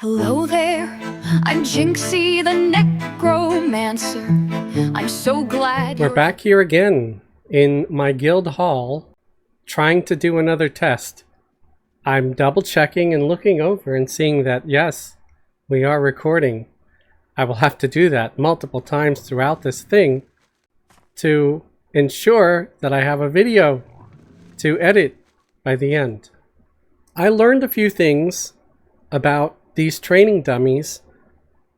Hello there, I'm Jinxiee the Necromancer. I'm so glad We're back here again in my guild hall trying to do another test. I'm double checking and looking over and seeing that yes, we are recording. I will have to do that multiple times throughout this thing to ensure that I have a video to edit by the end. I learned a few things about these training dummies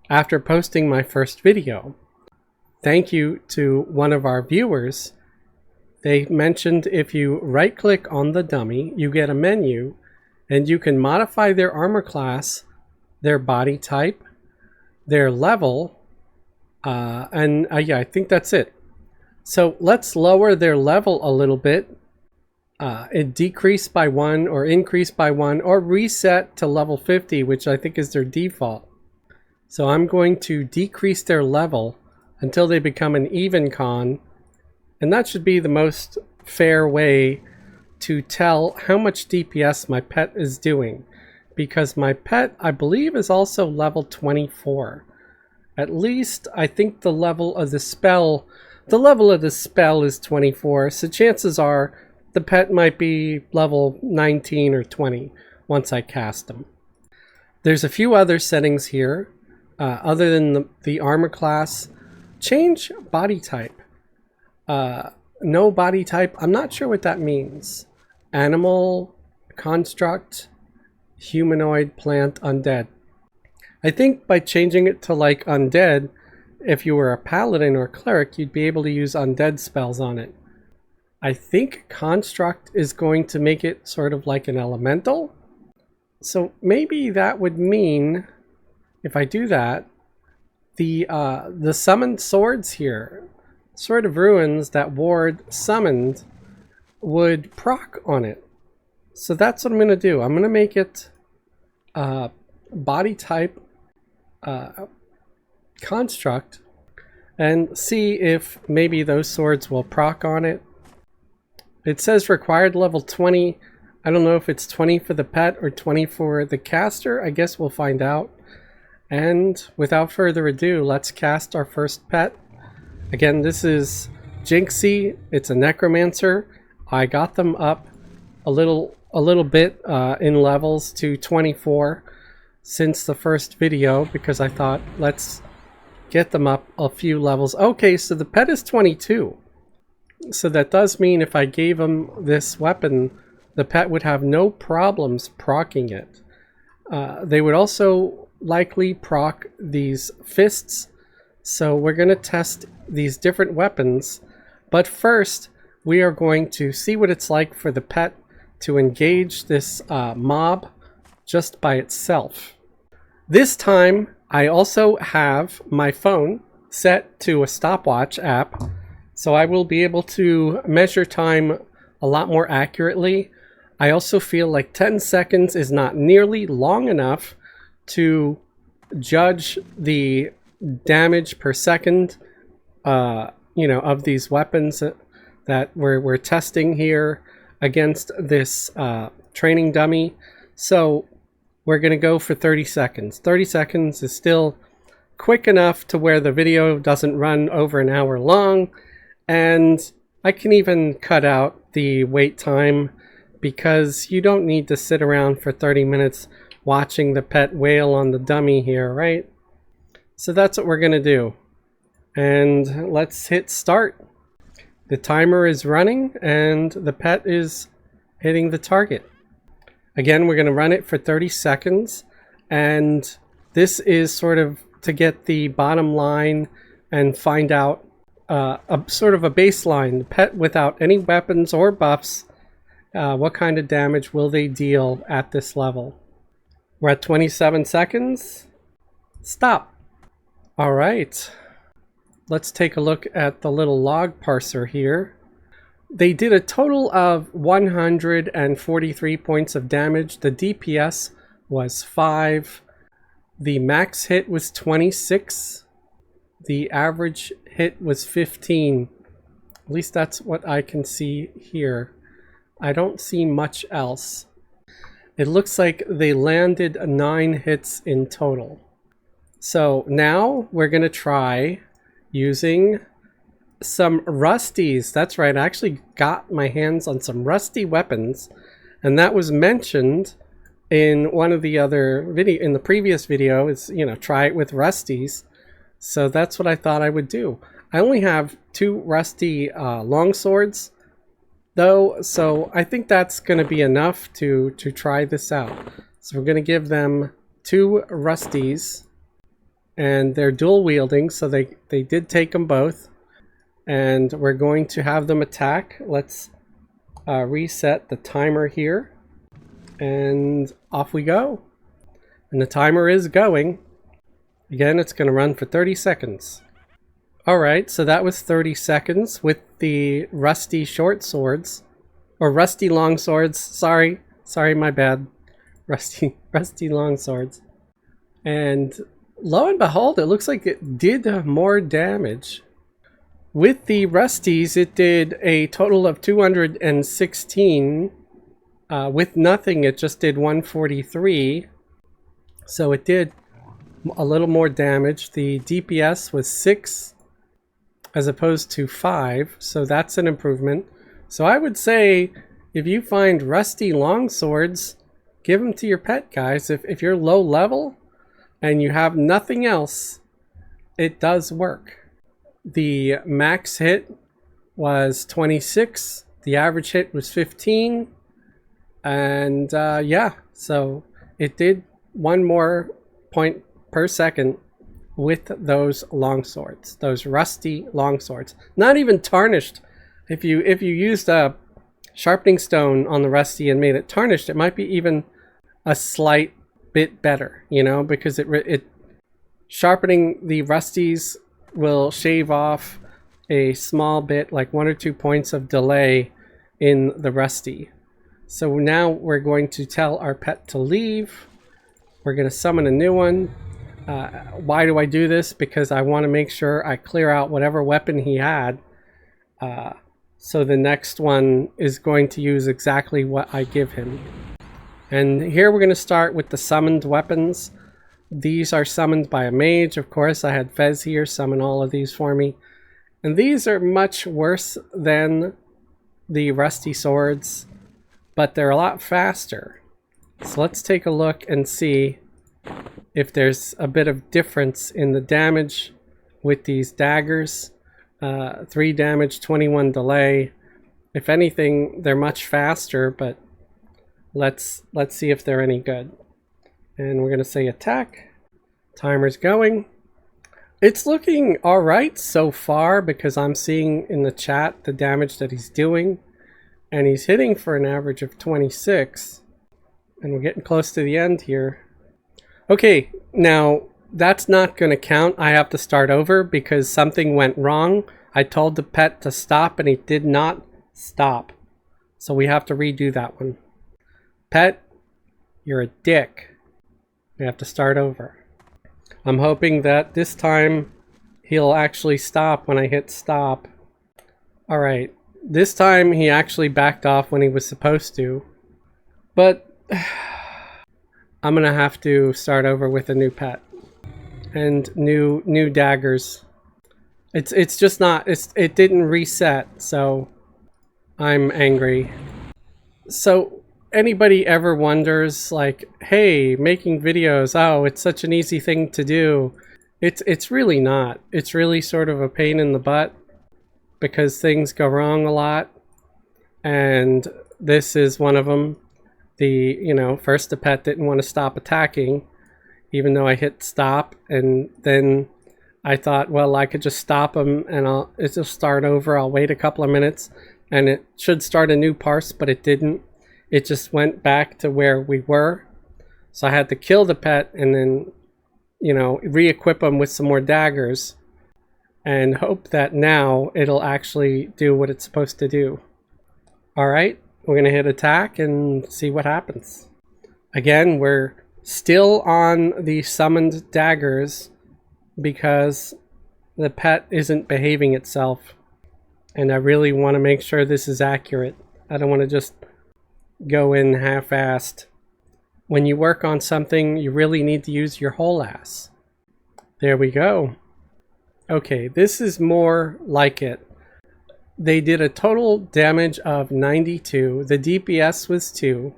after posting my first video. Thank you to one of our viewers. They mentioned if you right click on the dummy, you get a menu and you can modify their armor class, their body type, their level, and yeah, I think that's it. So let's lower their level a little bit. It decreased by 1 or increased by 1 or reset to level 50, which I think is their default. So I'm going to decrease their level until they become an even con, and that should be the most fair way to tell how much DPS my pet is doing, because my pet, I believe, is also level 24. At least I think the level of the spell is 24, so chances are the pet might be level 19 or 20 once I cast them. There's a few other settings here other than the armor class. Change body type. No body type. I'm not sure what that means. Animal, construct, humanoid, plant, undead. I think by changing it to like undead, if you were a paladin or cleric, you'd be able to use undead spells on it. I think construct is going to make it sort of like an elemental. So maybe that would mean, if I do that, the summoned swords here, Sword of Ruins that Ward summoned, would proc on it. So that's what I'm going to do. I'm going to make it body type construct and see if maybe those swords will proc on it. It says required level 20. I don't know if it's 20 for the pet or 20 for the caster. I guess we'll find out. And without further ado, let's cast our first pet. Again, this is Jinxiee. It's a necromancer. I got them up a little bit in levels to 24 since the first video because I thought let's get them up a few levels. Okay, so the pet is 22. So that does mean if I gave him this weapon, the pet would have no problems proccing it. They would also likely proc these fists. So we're going to test these different weapons. But first, we are going to see what it's like for the pet to engage this mob just by itself. This time, I also have my phone set to a stopwatch app. So I will be able to measure time a lot more accurately. I also feel like 10 seconds is not nearly long enough to judge the damage per second, of these weapons that we're testing here against this training dummy. So we're going to go for 30 seconds. 30 seconds is still quick enough to where the video doesn't run over an hour long. And I can even cut out the wait time because you don't need to sit around for 30 minutes watching the pet wail on the dummy here, right? So that's what we're going to do. And let's hit start. The timer is running and the pet is hitting the target. Again, we're going to run it for 30 seconds. And this is sort of to get the bottom line and find out a sort of a baseline. The pet without any weapons or buffs, what kind of damage will they deal at this level? We're at 27 seconds. Stop. All right. Let's take a look at the little log parser here. They did a total of 143 points of damage. The DPS was 5. The max hit was 26. The average hit was 15. At least that's what I can see here. I don't see much else. it looks like they landed 9 hits in total. So now we're going to try using some rusties. That's right, I actually got my hands on some rusty weapons, and that was mentioned in one of the other video, in the previous video, is, you know, try it with rusties. So that's what I thought I would do. I only have 2 rusty long swords though, so I think that's going to be enough to try this out. So we're going to give them 2 rusties, and they're dual wielding, so they did take them both. And we're going to have them attack. Let's reset the timer here. And off we go. And the timer is going. Again, it's going to run for 30 seconds. Alright, so that was 30 seconds with the rusty short swords. Or rusty long swords. Sorry, my bad. Rusty long swords. And lo and behold, it looks like it did more damage. With the rusties, it did a total of 216. With nothing, it just did 143. So it did a little more damage. The DPS was 6 as opposed to 5. So that's an improvement. So I would say if you find rusty longswords, give them to your pet, guys. If you're low level and you have nothing else, it does work. The max hit was 26. The average hit was 15. And yeah, so it did 1 more point per second with those longswords, those rusty longswords. Not even tarnished. If you used a sharpening stone on the rusty and made it tarnished, it might be even a slight bit better, you know, because it sharpening the rusties will shave off a small bit, like 1 or 2 points of delay in the rusty. So now we're going to tell our pet to leave. We're going to summon a new one. Why do I do this? Because I want to make sure I clear out whatever weapon he had. So the next one is going to use exactly what I give him. And here we're going to start with the summoned weapons. These are summoned by a mage, of course. I had Fez here summon all of these for me. And these are much worse than the rusty swords, but they're a lot faster. So let's take a look and see if there's a bit of difference in the damage with these daggers. 3 damage, 21 delay. If anything, they're much faster, but let's see if they're any good. And we're going to say attack. Timer's going. It's looking alright so far because I'm seeing in the chat the damage that he's doing. And he's hitting for an average of 26. And we're getting close to the end here. Okay, now that's not going to count. I have to start over because something went wrong. I told the pet to stop and he did not stop. So we have to redo that one. Pet, you're a dick. We have to start over. I'm hoping that this time he'll actually stop when I hit stop. Alright, this time he actually backed off when he was supposed to. But I'm gonna have to start over with a new pet. And new daggers. It's just not, it didn't reset, so I'm angry. So anybody ever wonders, like, hey, making videos, oh, it's such an easy thing to do. It's really not. It's really sort of a pain in the butt because things go wrong a lot. And this is one of them. First the pet didn't want to stop attacking, even though I hit stop, and then I thought, well, I could just stop him and it'll start over. I'll wait a couple of minutes and it should start a new parse, but it didn't. It just went back to where we were. So I had to kill the pet and then, re-equip him with some more daggers and hope that now it'll actually do what it's supposed to do. All right, we're going to hit attack and see what happens. Again, we're still on the summoned daggers because the pet isn't behaving itself. And I really want to make sure this is accurate. I don't want to just go in half-assed. when you work on something, you really need to use your whole ass. There we go. Okay, this is more like it. They did a total damage of 92. The DPS was 2.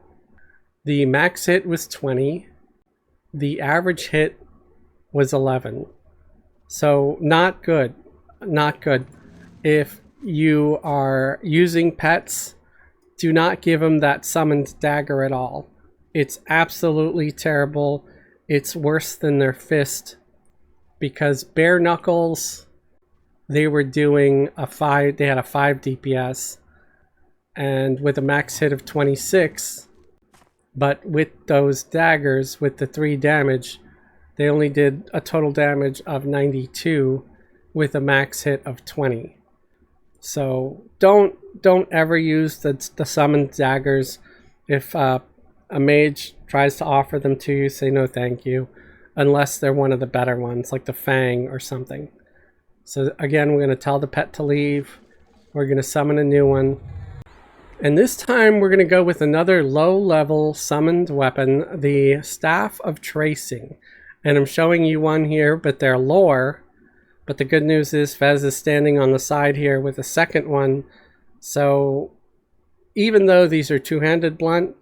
The max hit was 20. The average hit was 11. So not good. Not good. If you are using pets, do not give them that summoned dagger at all. It's absolutely terrible. It's worse than their fist. Because bare knuckles, they were doing a 5, they had a 5 DPS. And with a max hit of 26, but with those daggers, with the 3 damage, they only did a total damage of 92 with a max hit of 20. So don't ever use the summoned daggers. If a mage tries to offer them to you, say no thank you, unless they're one of the better ones, like the Fang or something. So again, we're going to tell the pet to leave. We're going to summon a new one. And this time we're going to go with another low-level summoned weapon, the Staff of Tracing. And I'm showing you one here, but they're lore. But the good news is Fez is standing on the side here with a second one. So even though these are two-handed blunt,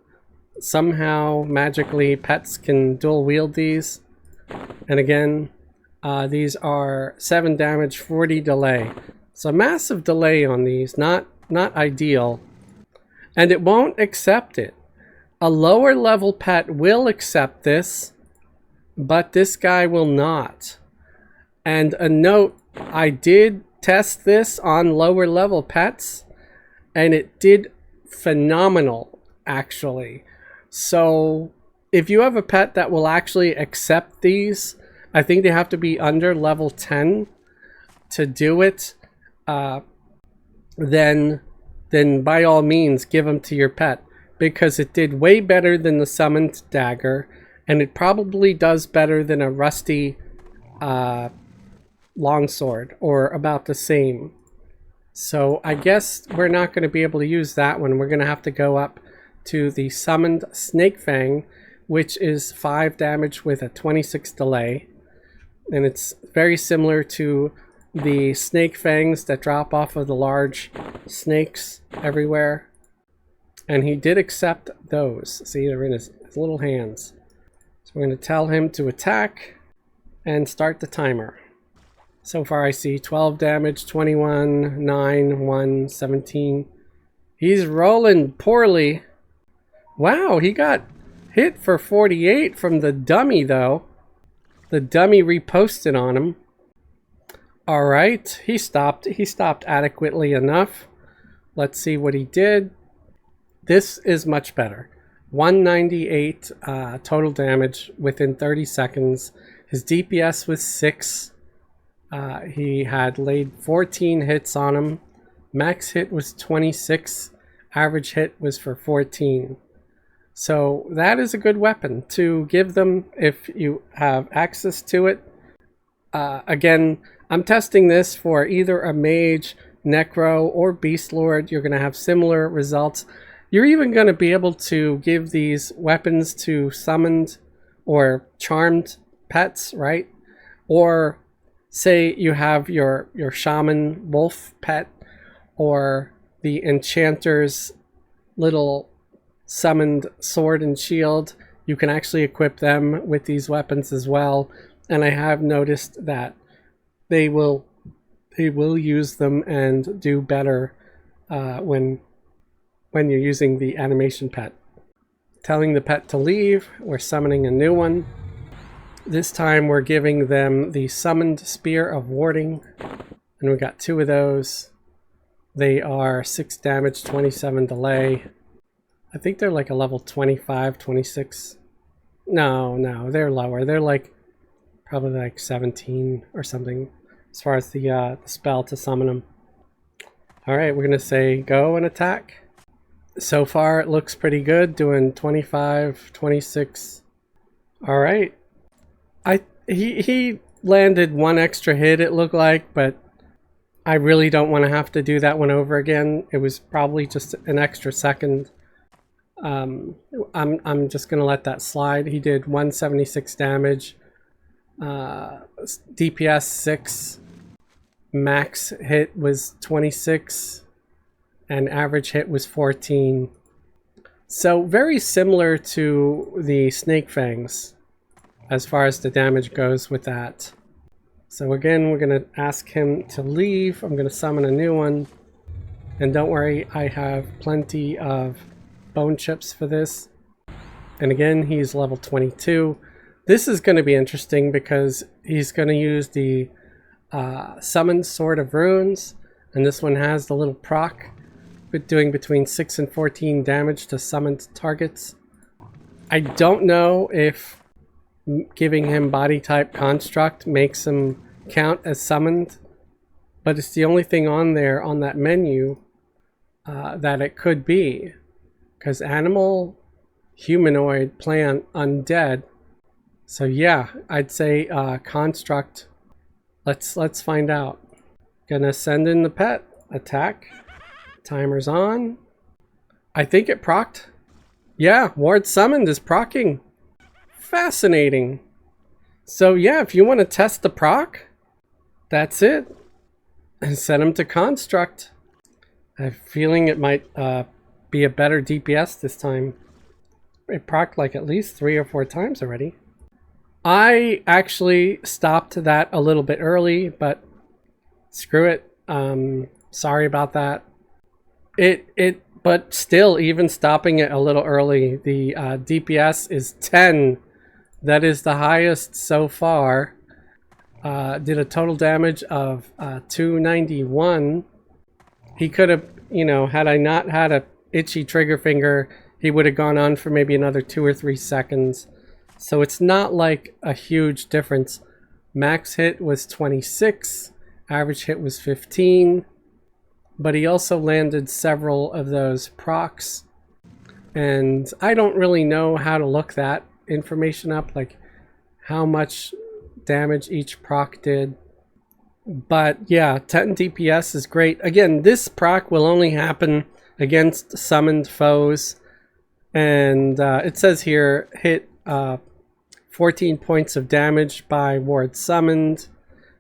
somehow magically pets can dual wield these. And again, these are 7 damage, 40 delay. So massive delay on these, not ideal. And it won't accept it. A lower level pet will accept this, but this guy will not. And a note, I did test this on lower level pets, and it did phenomenal, actually. So if you have a pet that will actually accept these, I think they have to be under level 10 to do it. Then by all means give them to your pet, because it did way better than the summoned dagger, and it probably does better than a rusty longsword, or about the same. So I guess we're not going to be able to use that one. We're going to have to go up to the summoned Snake Fang, which is 5 damage with a 26 delay. And it's very similar to the snake fangs that drop off of the large snakes everywhere. And he did accept those. See, they're in his little hands. So we're going to tell him to attack and start the timer. So far I see 12 damage, 21, 9, 1, 17. He's rolling poorly. Wow, he got hit for 48 from the dummy though. The dummy reposted on him. Alright, he stopped adequately enough. Let's see what he did. This is much better. 198 total damage within 30 seconds. His DPS was 6. He had laid 14 hits on him. Max hit was 26. Average hit was for 14. So that is a good weapon to give them if you have access to it. Again, I'm testing this for either a mage, necro, or beast lord. You're going to have similar results. You're even going to be able to give these weapons to summoned or charmed pets, right? Or say you have your shaman wolf pet, or the enchanter's little summoned sword and shield. You can actually equip them with these weapons as well. And I have noticed that they will use them and do better when you're using the animation pet. Telling the pet to leave, we're summoning a new one. This time we're giving them the summoned Spear of Warding, and we got 2 of those. They are 6 damage, 27 delay. I think they're like a level 25, 26. No, they're lower. They're like probably like 17 or something as far as the spell to summon them. Alright, we're going to say go and attack. So far it looks pretty good, doing 25, 26. Alright. He landed 1 extra hit, it looked like, but I really don't want to have to do that one over again. It was probably just an extra second. I'm just gonna let that slide. He did 176 damage, DPS 6, max hit was 26, and average hit was 14. So very similar to the Snake Fangs as far as the damage goes with that. So again, we're going to ask him to leave. I'm going to summon a new one. And don't worry, I have plenty of bone chips for this. And again, he's level 22. This is going to be interesting because he's going to use the Summoned Sword of Runes. And this one has the little proc, doing between 6 and 14 damage to summoned targets. I don't know if giving him body type construct makes him count as summoned, but it's the only thing on there on that menu that it could be, because animal, humanoid, plant, undead. So yeah, I'd say construct. Let's find out. Gonna send in the pet attack. Timer's on. I think it procced. Yeah, Ward Summoned is proccing. Fascinating. So yeah, if you want to test the proc, that's it. And set him to Construct. I have a feeling it might be a better DPS this time. It procced like at least 3 or 4 times already. I actually stopped that a little bit early, but screw it. Sorry about that. But still, even stopping it a little early, the DPS is 10. That is the highest so far. Did a total damage of 291. He could have, you know, had I not had a itchy trigger finger, he would have gone on for maybe another 2 or 3 seconds. So it's not like a huge difference. Max hit was 26. Average hit was 15. But he also landed several of those procs, and I don't really know how to look that information up, like how much damage each proc did. But yeah, 10 DPS is great. Again, this proc will only happen against summoned foes, and it says here hit 14 points of damage by ward summoned.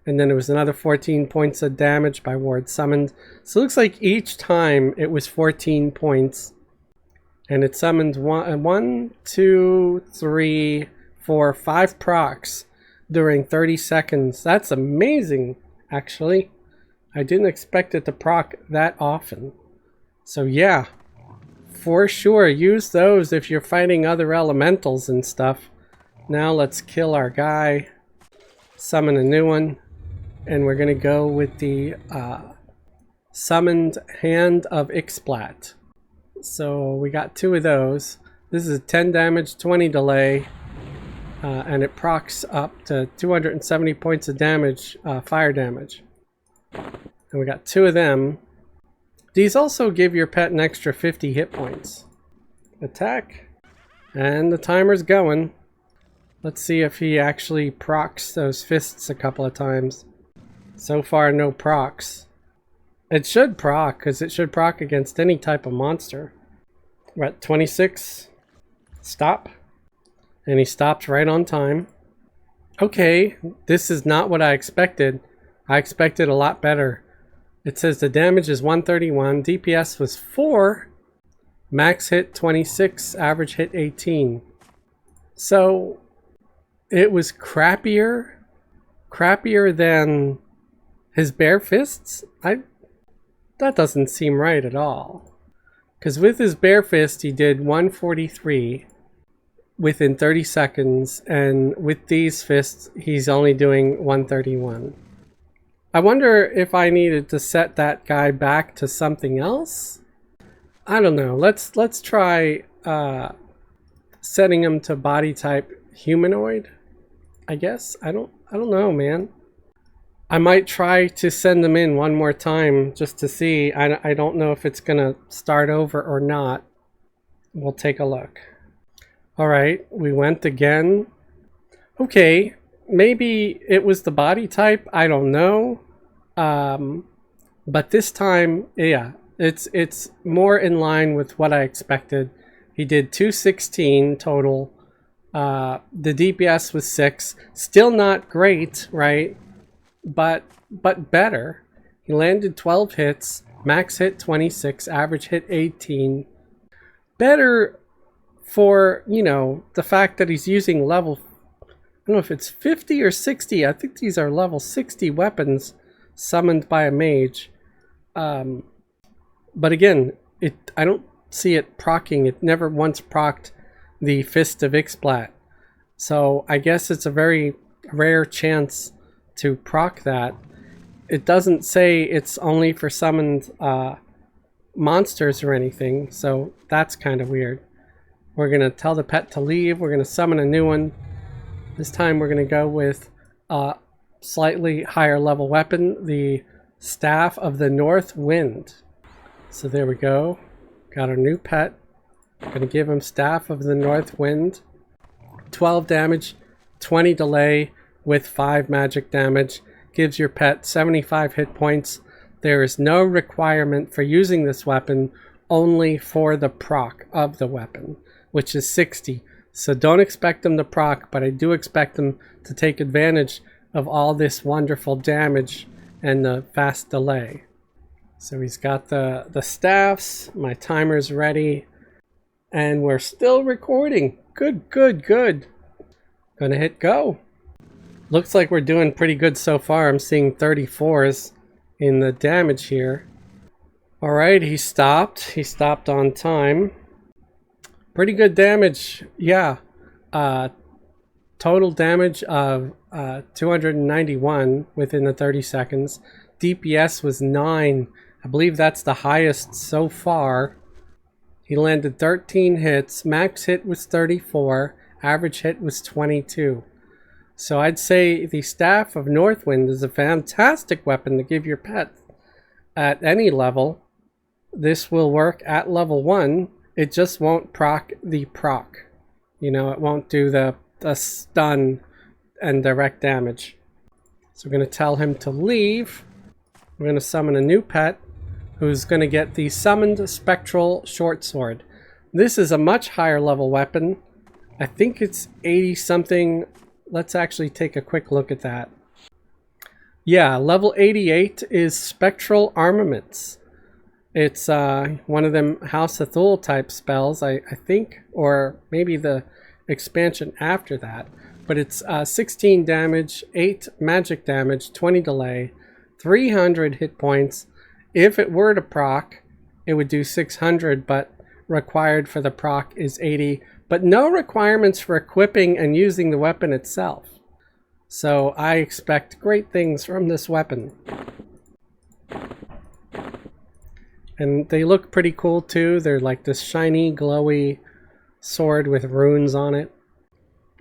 And then it was another 14 points of damage by ward summoned. So it looks like each time it was 14 points. And it summoned 1, 2, 3, 4, 5 procs during 30 seconds. That's amazing, actually. I didn't expect it to proc that often. So yeah, for sure, use those if you're fighting other elementals and stuff. Now let's kill our guy. Summon a new one. And we're going to go with the Summoned Hand of Ixplat. So we got 2 of those. This is a 10 damage, 20 delay. And it procs up to 270 points of damage, fire damage. And we got 2 of them. These also give your pet an extra 50 hit points. Attack. And the timer's going. Let's see if he actually procs those fists a couple of times. So far, no procs. It should proc, because it should proc against any type of monster. We're at 26. Stop. And he stopped right on time. Okay, this is not what I expected. I expected a lot better. It says the damage is 131, DPS was 4, max hit 26, average hit 18. So, it was crappier than his bare fists? That doesn't seem right at all. Because with his bare fist, he did 143 within 30 seconds, and with these fists, he's only doing 131. I wonder if I needed to set that guy back to something else? I don't know. Let's try setting him to body type humanoid, I guess. I don't know, man. I might try to send them in one more time just to see. I don't know if it's gonna start over or not. We'll take a look. Alright, we went again. Okay, maybe it was the body type, I don't know. But this time, yeah, it's more in line with what I expected. He did 216 total. The DPS was 6. Still not great, right? But better. He landed 12 hits. Max hit 26. Average hit 18. Better for, you know, the fact that he's using level... I don't know if it's 50 or 60. I think these are level 60 weapons summoned by a mage. But again, I don't see it proccing. It never once procced the Fist of Ixplat. So I guess it's a very rare chance to proc that. It doesn't say it's only for summoned monsters or anything, so that's kind of weird. We're going to tell the pet to leave. We're going to summon a new one. This time we're going to go with a slightly higher level weapon, the Staff of the North Wind. So there we go. Got our new pet. Going to give him Staff of the North Wind. 12 damage, 20 delay with 5 magic damage. Gives your pet 75 hit points. There is no requirement for using this weapon, only for the proc of the weapon, which is 60. So don't expect them to proc, but I do expect them to take advantage of all this wonderful damage and the fast delay. So he's got the staffs, my timer's ready, and we're still recording. Good. Gonna hit go. Looks like we're doing pretty good so far. I'm seeing 34s in the damage here. Alright, he stopped. He stopped on time. Pretty good damage, yeah. Total damage of 291 within the 30 seconds. DPS was 9. I believe that's the highest so far. He landed 13 hits. Max hit was 34. Average hit was 22. So I'd say the Staff of Northwind is a fantastic weapon to give your pet at any level. This will work at level 1. It just won't proc the proc. You know, it won't do the stun and direct damage. So we're going to tell him to leave. We're going to summon a new pet who's going to get the Summoned Spectral Short Sword. This is a much higher level weapon. I think it's 80 something. Let's actually take a quick look at that. Yeah, level 88 is Spectral Armaments. It's one of them House of Thule type spells, I think, or maybe the expansion after that. But it's 16 damage, 8 magic damage, 20 delay, 300 hit points. If it were to proc, it would do 600, but required for the proc is 80. But no requirements for equipping and using the weapon itself. So I expect great things from this weapon. And they look pretty cool too. They're like this shiny, glowy sword with runes on it.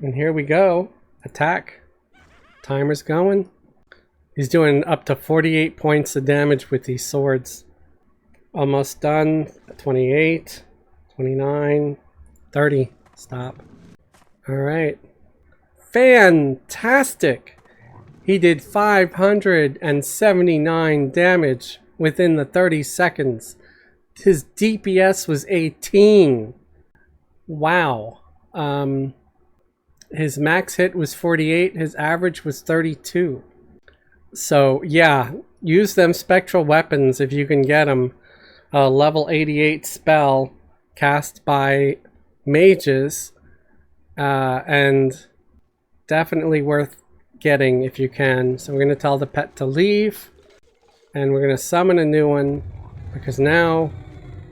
And here we go. Attack. Timer's going. He's doing up to 48 points of damage with these swords. Almost done. 28, 29, 30. Stop. Alright. Fantastic! He did 579 damage within the 30 seconds. His DPS was 18. Wow. His max hit was 48. His average was 32. So yeah, use them spectral weapons if you can get them. A level 88 spell cast by mages, and definitely worth getting if you can. So we're going to tell the pet to leave, and we're going to summon a new one, because now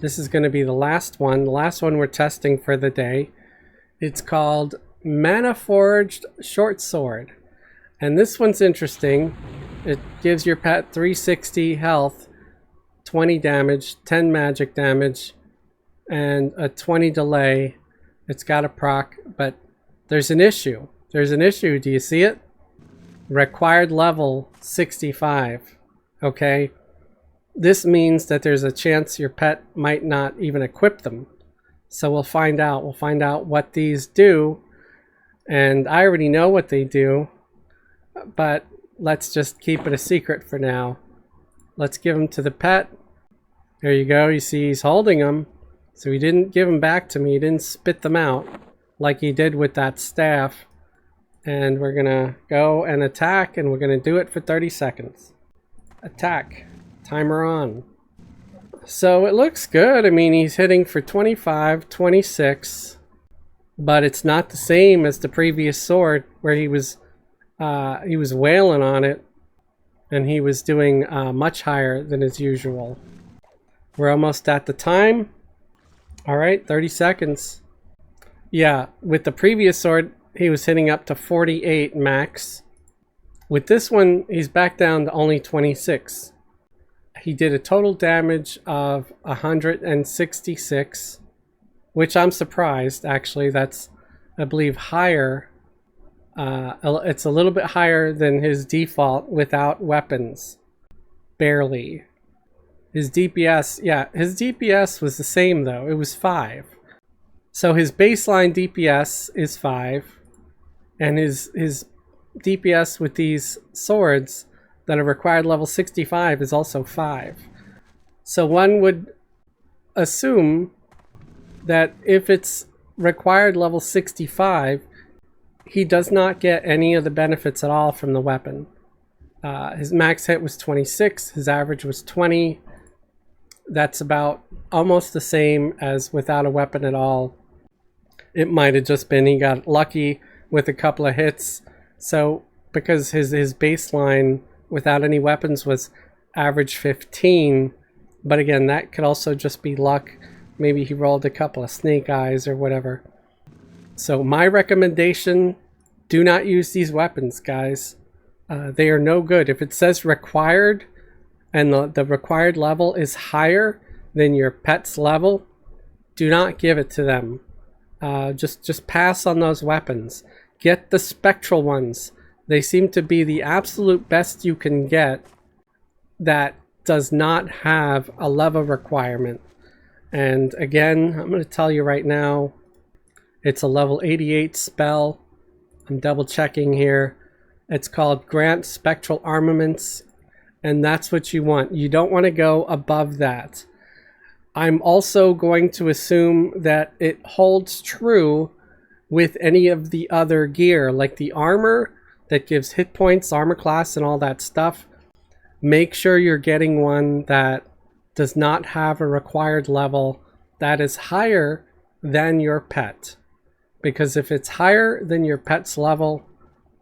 this is going to be the last one we're testing for the day. It's called Mana Forged Short Sword, and this one's interesting. It gives your pet 360 health, 20 damage, 10 magic damage, and a 20 delay. It's got a proc, but there's an issue. There's an issue. Do you see it? Required level 65. Okay? This means that there's a chance your pet might not even equip them. So we'll find out. We'll find out what these do. And I already know what they do, but let's just keep it a secret for now. Let's give them to the pet. There you go. You see he's holding them. So he didn't give them back to me. He didn't spit them out like he did with that staff. And we're gonna go and attack, and we're gonna do it for 30 seconds. Attack. Timer on. So it looks good. I mean, he's hitting for 25, 26, but it's not the same as the previous sword where he was wailing on it, and he was doing much higher than his usual. We're almost at the time. All right, 30 seconds. Yeah, with the previous sword, he was hitting up to 48 max. With this one, he's back down to only 26. He did a total damage of 166, which I'm surprised, actually. That's, I believe, higher. It's a little bit higher than his default without weapons. Barely. His DPS, yeah, his DPS was the same, though. It was 5. So his baseline DPS is 5, and his DPS with these swords that are required level 65 is also 5. So one would assume that if it's required level 65, he does not get any of the benefits at all from the weapon. His max hit was 26, his average was 20. That's about almost the same as without a weapon at all. It might have just been he got lucky with a couple of hits. So because his baseline without any weapons was average 15, but again, that could also just be luck. Maybe he rolled a couple of snake eyes or whatever. So my recommendation, do not use these weapons, guys. They are no good. If it says required and the required level is higher than your pet's level, do not give it to them. Just pass on those weapons. Get the spectral ones. They seem to be the absolute best you can get that does not have a level requirement. And again, I'm going to tell you right now, it's a level 88 spell. I'm double checking here. It's called Grant Spectral Armaments, and that's what you want. You don't want to go above that. I'm also going to assume that it holds true with any of the other gear, like the armor that gives hit points, armor class, and all that stuff. Make sure you're getting one that does not have a required level that is higher than your pet. Because if it's higher than your pet's level,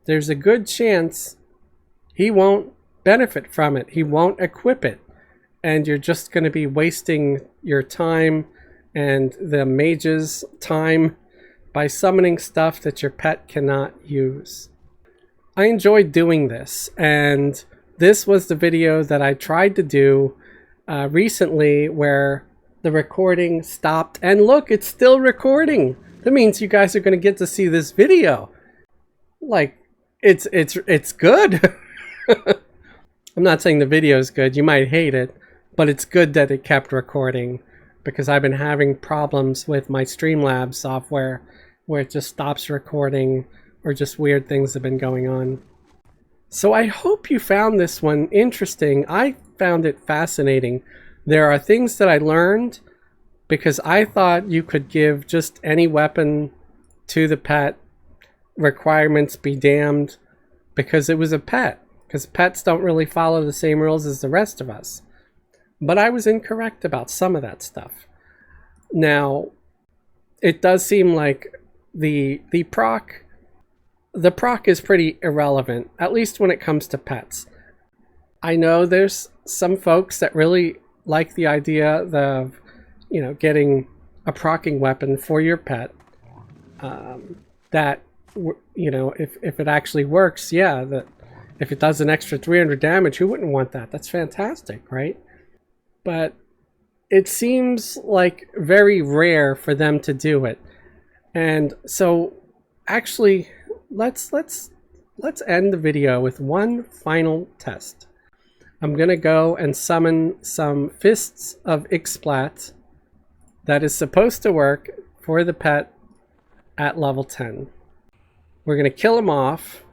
there's a good chance he won't benefit from it. He won't equip it. And you're just going to be wasting your time and the mage's time by summoning stuff that your pet cannot use. I enjoyed doing this, and this was the video that I tried to do recently where the recording stopped, and look, it's still recording. That means you guys are going to get to see this video. Like, it's good. I'm not saying the video is good. You might hate it, but it's good that it kept recording, because I've been having problems with my Streamlabs software where it just stops recording, or just weird things have been going on. So I hope you found this one interesting. I found it fascinating. There are things that I learned because I thought you could give just any weapon to the pet. Requirements be damned, because it was a pet. Because pets don't really follow the same rules as the rest of us. But I was incorrect about some of that stuff. Now, it does seem like the proc is pretty irrelevant, at least when it comes to pets. I know there's some folks that really like the idea of, you know, getting a procking weapon for your pet. That, you know, if it actually works, yeah, that if it does an extra 300 damage, who wouldn't want that? That's fantastic, right? But it seems like very rare for them to do it. And so actually, let's end the video with one final test. I'm gonna go and summon some Fists of Ixplat that is supposed to work for the pet at level 10. We're gonna kill him off,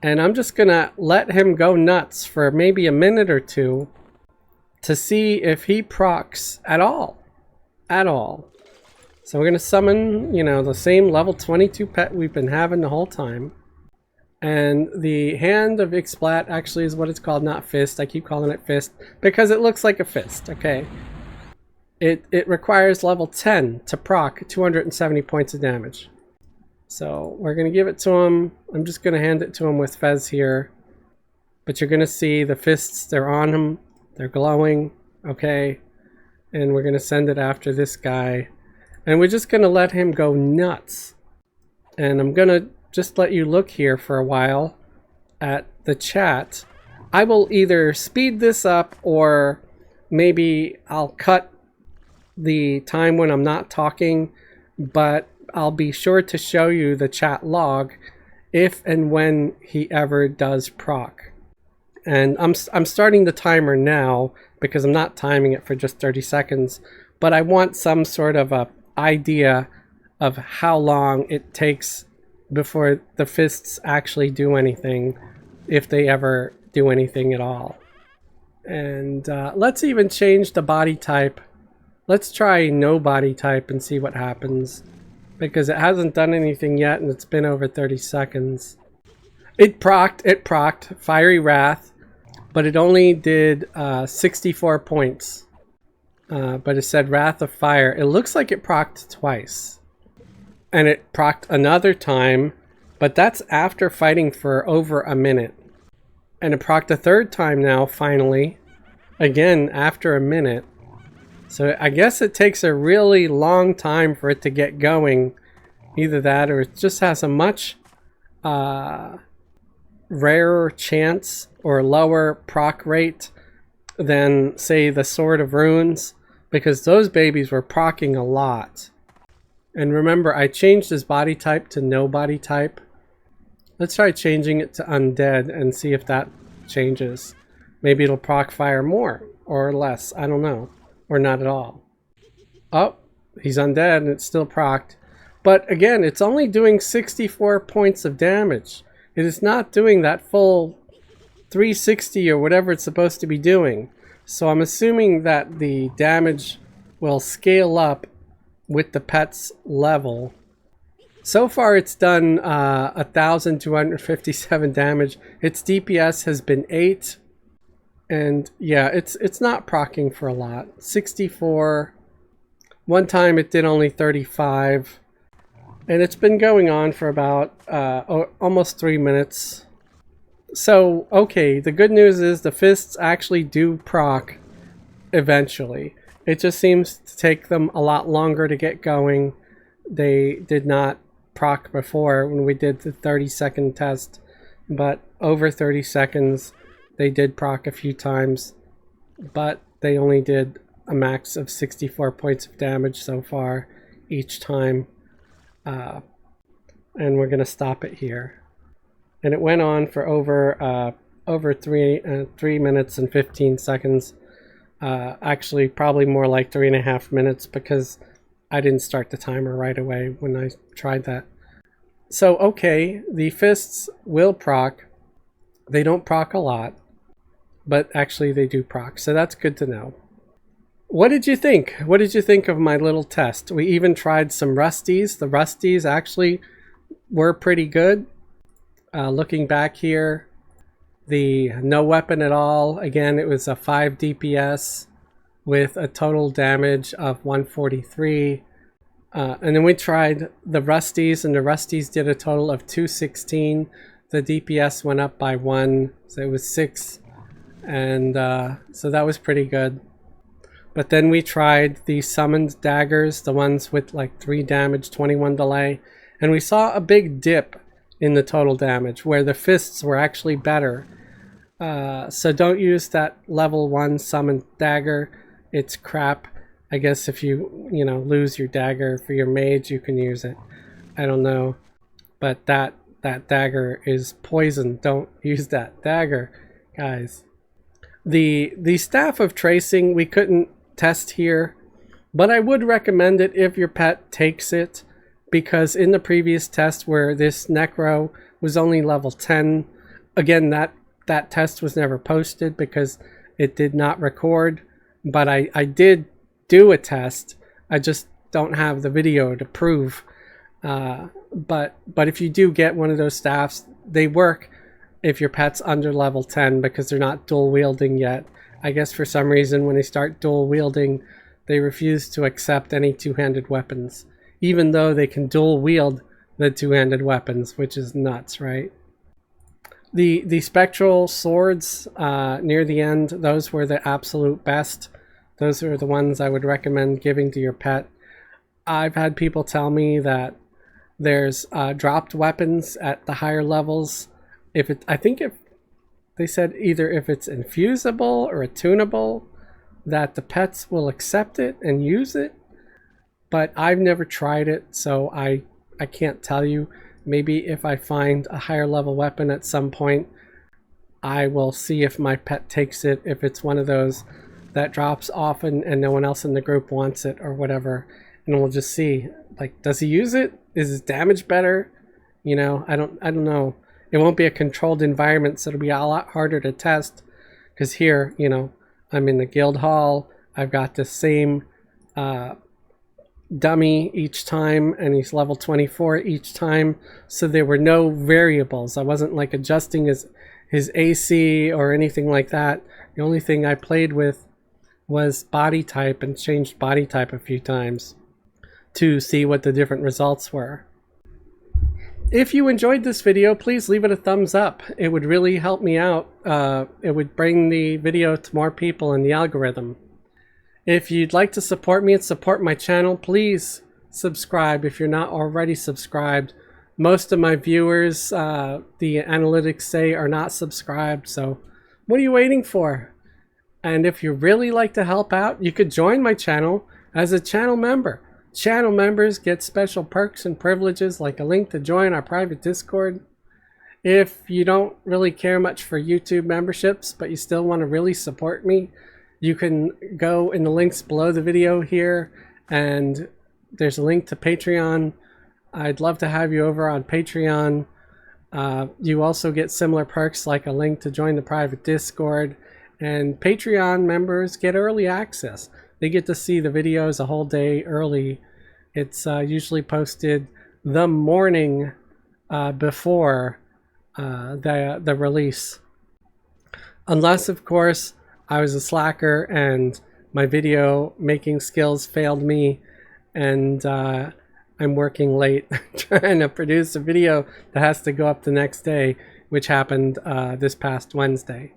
and I'm just gonna let him go nuts for maybe a minute or two to see if he procs at all. So we're going to summon, you know, the same level 22 pet we've been having the whole time. And the Hand of Ixblat actually is what it's called, not Fist. I keep calling it Fist because it looks like a fist, okay? It requires level 10 to proc 270 points of damage. So we're going to give it to him. I'm just going to hand it to him with Fez here. But you're going to see the fists, they're on him. They're glowing, okay? And we're going to send it after this guy. And we're just going to let him go nuts. And I'm going to just let you look here for a while at the chat. I will either speed this up or maybe I'll cut the time when I'm not talking, but I'll be sure to show you the chat log if and when he ever does proc. And I'm starting the timer now because I'm not timing it for just 30 seconds, but I want some sort of a idea of how long it takes before the fists actually do anything, if they ever do anything at all. And let's even change the body type. Let's try no body type and see what happens, because it hasn't done anything yet and it's been over 30 seconds. It procced Fiery Wrath, but it only did 64 points. But it said Wrath of Fire. It looks like it procced twice. And it procced another time, but that's after fighting for over a minute. And it procced a third time now, finally. Again, after a minute. So I guess it takes a really long time for it to get going. Either that or it just has a much rarer chance or lower proc rate than, say, the Sword of Runes. Because those babies were proccing a lot. And remember, I changed his body type to no body type. Let's try changing it to undead and see if that changes. Maybe it'll proc fire more or less. I don't know. Or not at all. Oh, he's undead and it's still procced. But again, it's only doing 64 points of damage. It is not doing that full 360 or whatever it's supposed to be doing. So I'm assuming that the damage will scale up with the pet's level. So far it's done 1,257 damage. Its DPS has been 8. And yeah, it's not proccing for a lot. 64. One time it did only 35. And it's been going on for about almost 3 minutes. So, okay, the good news is the fists actually do proc eventually. It just seems to take them a lot longer to get going. They did not proc before when we did the 30-second test, but over 30 seconds they did proc a few times, but they only did a max of 64 points of damage so far each time. And we're going to stop it here. And it went on for over 3 minutes and 15 seconds. Actually, probably more like 3.5 minutes because I didn't start the timer right away when I tried that. So, okay, the fists will proc. They don't proc a lot, but actually they do proc, so that's good to know. What did you think? What did you think of my little test? We even tried some rusties. The rusties actually were pretty good. Looking back here, the no weapon at all, again, it was a 5 DPS with a total damage of 143. And then we tried the rusties, and the rusties did a total of 216. The DPS went up by 1, so it was 6. And so that was pretty good. But then we tried the summoned daggers, the ones with like 3 damage, 21 delay. And we saw a big dip in the total damage where the fists were actually better. So don't use that level 1 summoned dagger. It's crap. I guess if you lose your dagger for your mage, you can use it. I don't know. But that dagger is poison. Don't use that dagger, guys. The Staff of Tracing we couldn't test here, but I would recommend it if your pet takes it, because in the previous test where this Necro was only level 10, again, that test was never posted because it did not record, but I did do a test. I just don't have the video to prove. But if you do get one of those staffs, they work if your pet's under level 10 because they're not dual wielding yet. I guess for some reason when they start dual wielding, they refuse to accept any two-handed weapons, even though they can dual wield the two-handed weapons, which is nuts, right? The spectral swords near the end, those were the absolute best. Those are the ones I would recommend giving to your pet. I've had people tell me that there's dropped weapons at the higher levels. I think they said either if it's infusable or attunable, that the pets will accept it and use it. But I've never tried it, so I can't tell you. Maybe if I find a higher level weapon at some point, I will see if my pet takes it, if it's one of those that drops often and no one else in the group wants it or whatever. And we'll just see, like, does he use it? Is his damage better? You know, I don't know. It won't be a controlled environment, so it'll be a lot harder to test. Because here, you know, I'm in the guild hall. I've got the same dummy each time, and he's level 24 each time. So there were no variables. I wasn't like adjusting his AC or anything like that. The only thing I played with was body type and changed body type a few times to see what the different results were. If you enjoyed this video, please leave it a thumbs up. It would really help me out. It would bring the video to more people in the algorithm. If you'd like to support me and support my channel, please subscribe if you're not already subscribed. Most of my viewers, the analytics say, are not subscribed, so what are you waiting for? And if you really like to help out, you could join my channel as a channel member. Channel members get special perks and privileges like a link to join our private Discord. If you don't really care much for YouTube memberships, but you still want to really support me, you can go in the links below the video here, and there's a link to Patreon. I'd love to have you over on Patreon. You also get similar perks like a link to join the private Discord, and Patreon members get early access. They get to see the videos a whole day early. It's usually posted the morning before the release. Unless, of course, I was a slacker and my video making skills failed me and I'm working late trying to produce a video that has to go up the next day, which happened this past Wednesday.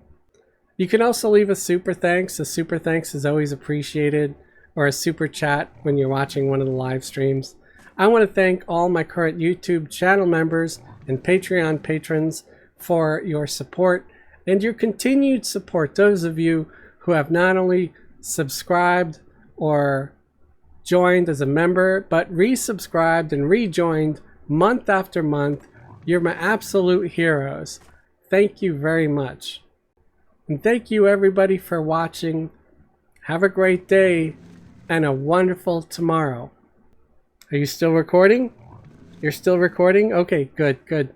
You can also leave a super thanks. A super thanks is always appreciated, or a super chat when you're watching one of the live streams. I want to thank all my current YouTube channel members and Patreon patrons for your support and your continued support. Those of you who have not only subscribed or joined as a member, but resubscribed and rejoined month after month. You're my absolute heroes. Thank you very much. And thank you everybody for watching. Have a great day and a wonderful tomorrow. Are you still recording? You're still recording? Okay, good.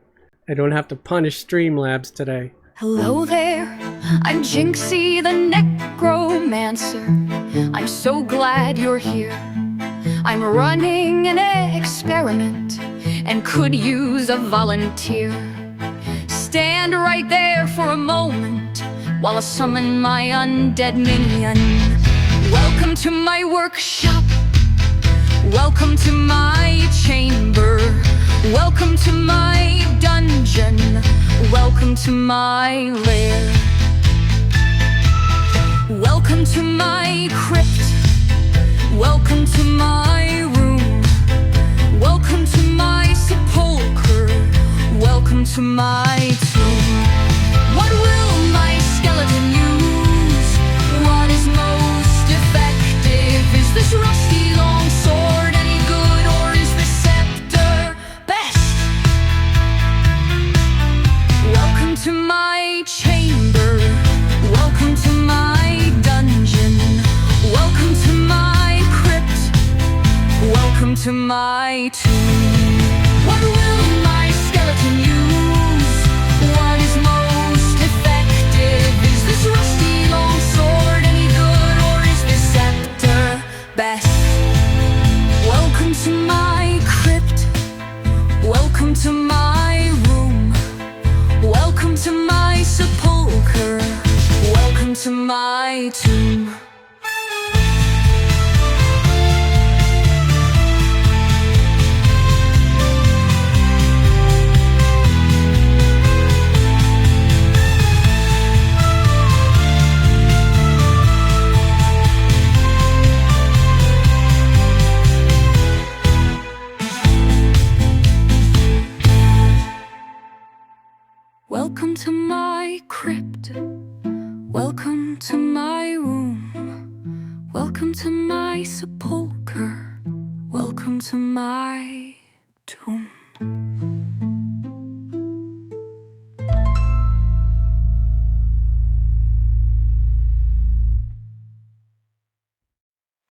I don't have to punish Streamlabs Hello there, I'm Jinxiee the Necromancer. I'm so glad you're here. I'm running an experiment and could use a volunteer. Stand right there for a moment while I summon my undead minion. Welcome to my workshop. Welcome to my chamber. Welcome to my dungeon. Welcome to my lair. Welcome to my crypt. Welcome to my room. Welcome to my sepulcher. Welcome to my tomb. What will my skeleton use? What is most effective? Is this rusty long sword any good, or is this scepter best? Welcome to my chamber. Welcome to my dungeon. Welcome to my crypt. Welcome to my tomb. What will my skeleton use? What is most effective? Is this rusty long sword any good, or is this scepter best? my tomb. Welcome to my crypt. Welcome to my room. Welcome to my sepulcher. Welcome to my tomb.